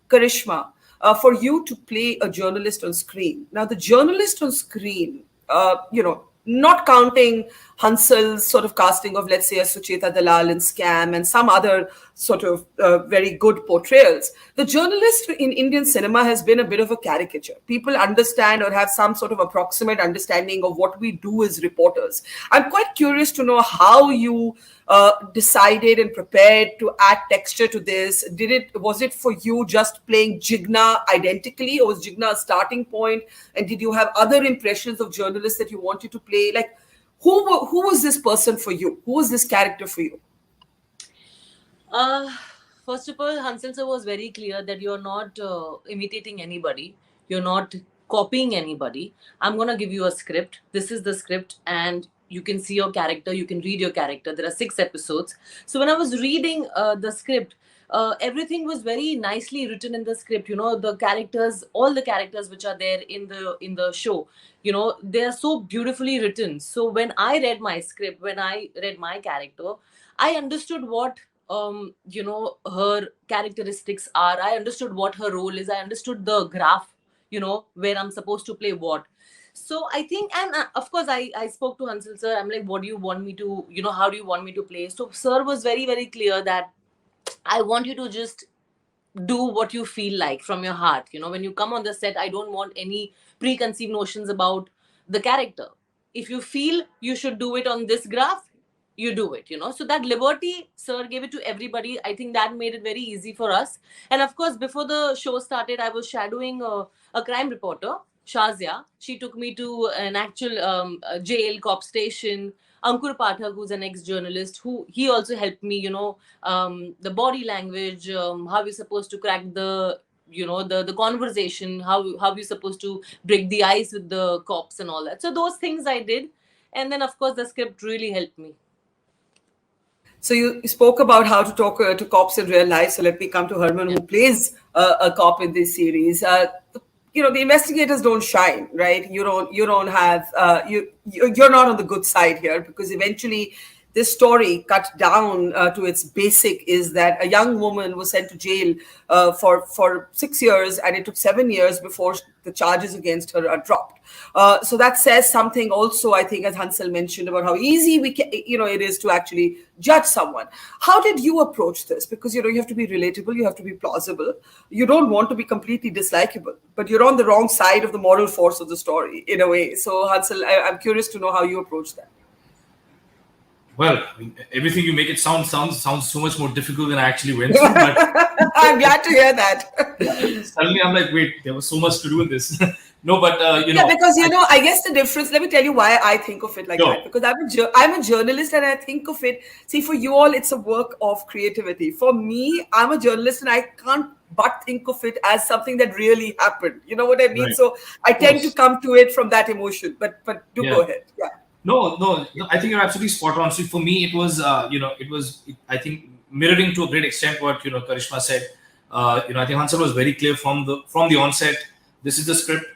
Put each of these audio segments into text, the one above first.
Karishma, for you to play a journalist on screen. Now, the journalist on screen, not counting Hansal's sort of casting of, let's say, a Sucheta Dalal in Scam and some other sort of very good portrayals, the journalist in Indian cinema has been a bit of a caricature. People understand or have some sort of approximate understanding of what we do as reporters. I'm quite curious to know how you decided and prepared to add texture to this. Was it for you just playing Jigna identically, or was Jigna a starting point? And did you have other impressions of journalists that you wanted to play? Like, who was this person for you? Who was this character for you? First of all, Hansal sir was very clear that you're not imitating anybody. You're not copying anybody. I'm going to give you a script. This is the script, and you can see your character. You can read your character. There are 6 episodes. So when I was reading the script, everything was very nicely written in the script. The characters, all the characters which are there in the show, they are so beautifully written. So when I read my script, when I read my character, I understood what her characteristics are. I understood what her role is. I understood the graph, where I'm supposed to play what. So I think, and of course, I spoke to Hansal sir. I'm like, what do you want me to, how do you want me to play? So sir was very, very clear that I want you to just do what you feel like from your heart. When you come on the set, I don't want any preconceived notions about the character. If you feel you should do it on this graph, you do it. So that liberty sir gave it to everybody. I think that made it very easy for us. And of course, before the show started, I was shadowing a crime reporter, Shazia. She took me to an actual jail, cop station. Ankur Pathak, who's an ex-journalist, he also helped me, the body language, how you're supposed to crack the conversation, how you're supposed to break the ice with the cops and all that. So those things I did. And then, of course, the script really helped me. So you spoke about how to talk to cops in real life. So let me come to Herman, who plays a cop in this series. The investigators don't shine, right? You don't have you're not on the good side here, because eventually this story, cut down to its basic, is that a young woman was sent to jail for 6 years, and it took 7 years before the charges against her are dropped. So that says something also, I think, as Hansal mentioned, about how easy it is to actually judge someone. How did you approach this? Because you have to be relatable, you have to be plausible, you don't want to be completely dislikable, but you're on the wrong side of the moral force of the story in a way. So Hansal, I'm curious to know how you approach that. Well, everything you make it sounds so much more difficult than I actually went through. But I'm glad to hear that. Suddenly, I'm like, wait, there was so much to do in this. No, but because I guess the difference. Let me tell you why I think of it like that. Because I'm a journalist, and I think of it. See, for you all, it's a work of creativity. For me, I'm a journalist, and I can't but think of it as something that really happened. You know what I mean? Right. So I tend to come to it from that emotion. But do go ahead. Yeah. No, I think you're absolutely spot on. So for me, it was, I think, mirroring to a great extent what, Karishma said. I think Hansal was very clear from the onset. This is the script.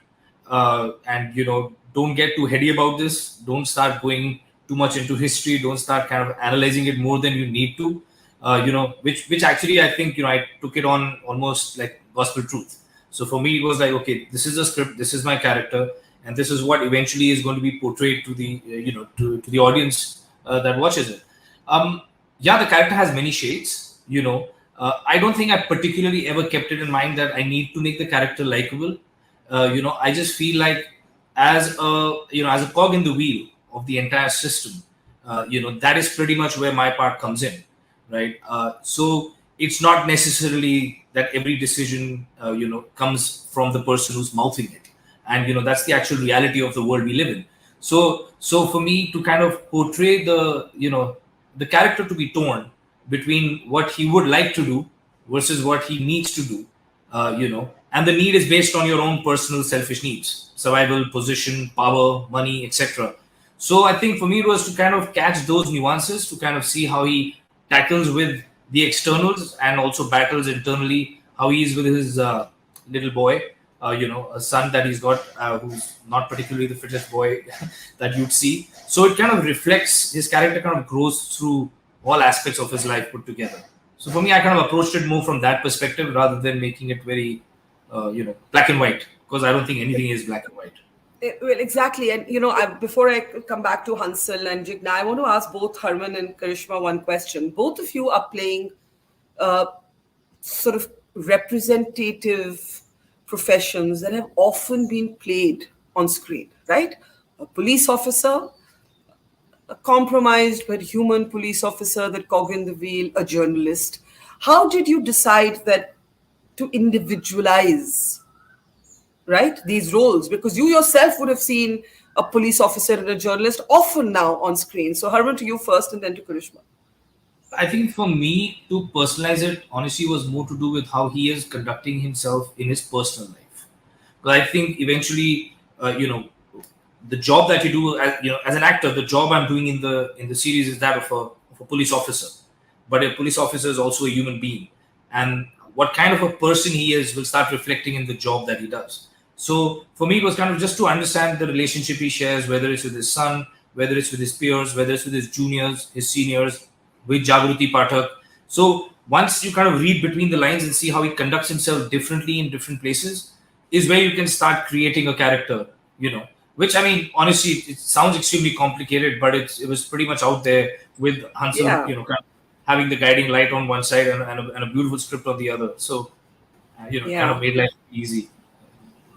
And, don't get too heady about this. Don't start going too much into history. Don't start kind of analyzing it more than you need to, which actually, I think, I took it on almost like gospel truth. So for me, it was like, okay, this is the script. This is my character. And this is what eventually is going to be portrayed to the to the audience that watches it. The character has many shades. I don't think I particularly ever kept it in mind that I need to make the character likable. I just feel like as a cog in the wheel of the entire system, that is pretty much where my part comes in, right? So it's not necessarily that every decision comes from the person who's mouthing it. And that's the actual reality of the world we live in. So for me to kind of portray the character to be torn between what he would like to do versus what he needs to do, and the need is based on your own personal selfish needs, survival, position, power, money, etc. So I think for me it was to kind of catch those nuances, to kind of see how he tackles with the externals and also battles internally, how he is with his little boy. A son that he's got who's not particularly the fittest boy that you'd see. So it kind of reflects, his character kind of grows through all aspects of his life put together. So for me, I kind of approached it more from that perspective rather than making it very, black and white, because I don't think anything is black and white. Well, exactly. And, before I come back to Hansal and Jigna, I want to ask both Harman and Karishma one question. Both of you are playing uh, sort of representative professions that have often been played on screen, right? A police officer, a compromised but human police officer that cog in the wheel, a journalist. How did you decide that to individualize, right, these roles? Because you yourself would have seen a police officer and a journalist often now on screen. So Harman, to you first and then to Karishma. I think for me to personalize it, honestly, was more to do with how he is conducting himself in his personal life. Because I think eventually, the job that you do as an actor, the job I'm doing in the series is that of a police officer. But a police officer is also a human being, and what kind of a person he is will start reflecting in the job that he does. So for me, it was kind of just to understand the relationship he shares, whether it's with his son, whether it's with his peers, whether it's with his juniors, his seniors, with Jagruti Pathak. So once you kind of read between the lines and see how he conducts himself differently in different places, is where you can start creating a character, which, I mean, honestly, it sounds extremely complicated, but it was pretty much out there with Hansel, Yeah. kind of having the guiding light on one side and a beautiful script on the other. So, kind of Yeah. made life easy.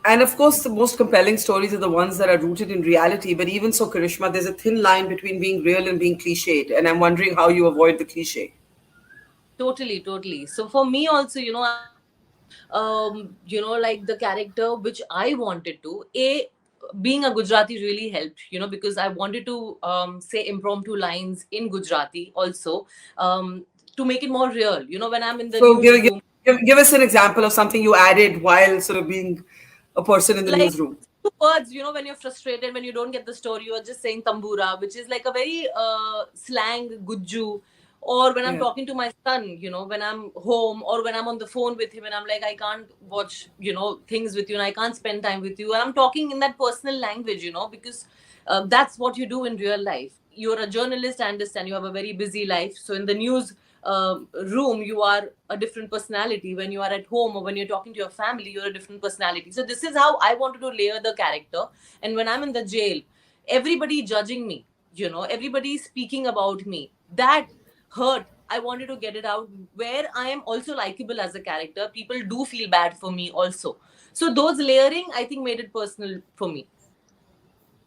And of course, the most compelling stories are the ones that are rooted in reality. But even so, Karishma, there's a thin line between being real and being cliched. And I'm wondering how you avoid the cliche. Totally, totally. So for me also, I wanted, like the character which I wanted to, being a Gujarati really helped, because I wanted to say impromptu lines in Gujarati also, to make it more real. When I'm in the So newsroom, give us an example of something you added while sort of being a person in the like newsroom. two words, when you're frustrated, when you don't get the story, you're just saying tambura, which is like a very slang gujju. Or when I'm Yeah. talking to my son, when I'm home or when I'm on the phone with him and I'm like, I can't watch, things with you and I can't spend time with you. And I'm talking in that personal language, because that's what you do in real life. You're a journalist, I understand you have a very busy life. So in the news room, you are a different personality. When you are at home or when you're talking to your family, you're a different personality. So this is how I wanted to layer the character. And when I'm in the jail, everybody judging me, everybody speaking about me, that hurt. I wanted to get it out where I am also likable as a character. People do feel bad for me also. So those layering, I think, made it personal for me.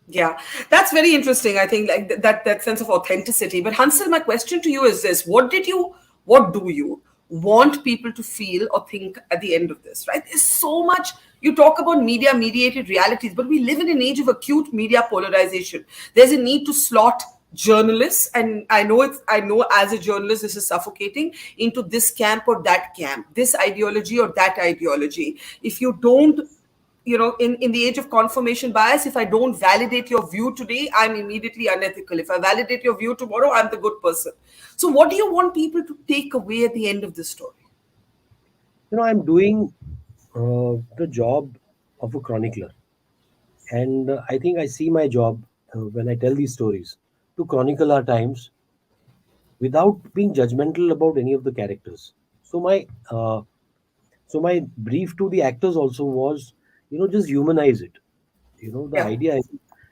Yeah, that's very interesting. I think like that sense of authenticity. But Hansel, my question to you is this: what do you want people to feel or think at the end of this? Right? There's so much. You talk about media mediated realities, but we live in an age of acute media polarization. There's a need to slot journalists, and I know as a journalist this is suffocating, into this camp or that camp, this ideology or that ideology. If you don't, in the age of confirmation bias, if I don't validate your view today, I'm immediately unethical. If I validate your view tomorrow, I'm the good person. So what do you want people to take away at the end of this story? I'm doing the job of a chronicler, and I think I see my job when I tell these stories to chronicle our times without being judgmental about any of the characters. So my brief to the actors also was, just humanize it. The Yeah. idea is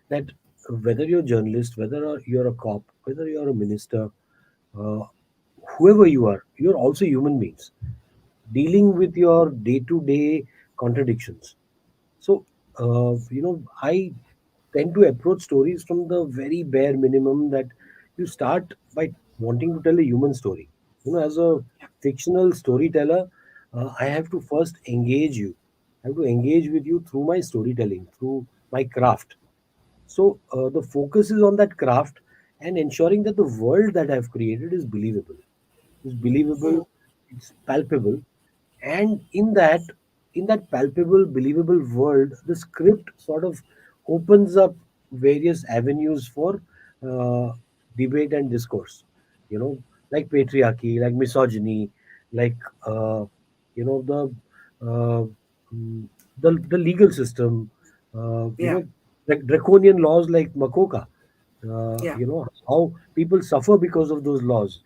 that whether you're a journalist, whether you're a cop, whether you're a minister, uh, whoever you are, you're also human beings dealing with your day-to-day contradictions. So, I tend to approach stories from the very bare minimum, that you start by wanting to tell a human story. As a fictional storyteller, I have to first engage you. I have to engage with you through my storytelling, through my craft. So, the focus is on that craft and ensuring that the world that I've created is believable, it's palpable, and in that palpable, believable world, the script sort of opens up various avenues for uh, debate and discourse. Like patriarchy, like misogyny, like the uh, mm, the legal system, Yeah. like draconian laws like Makoka. Yeah. How people suffer because of those laws.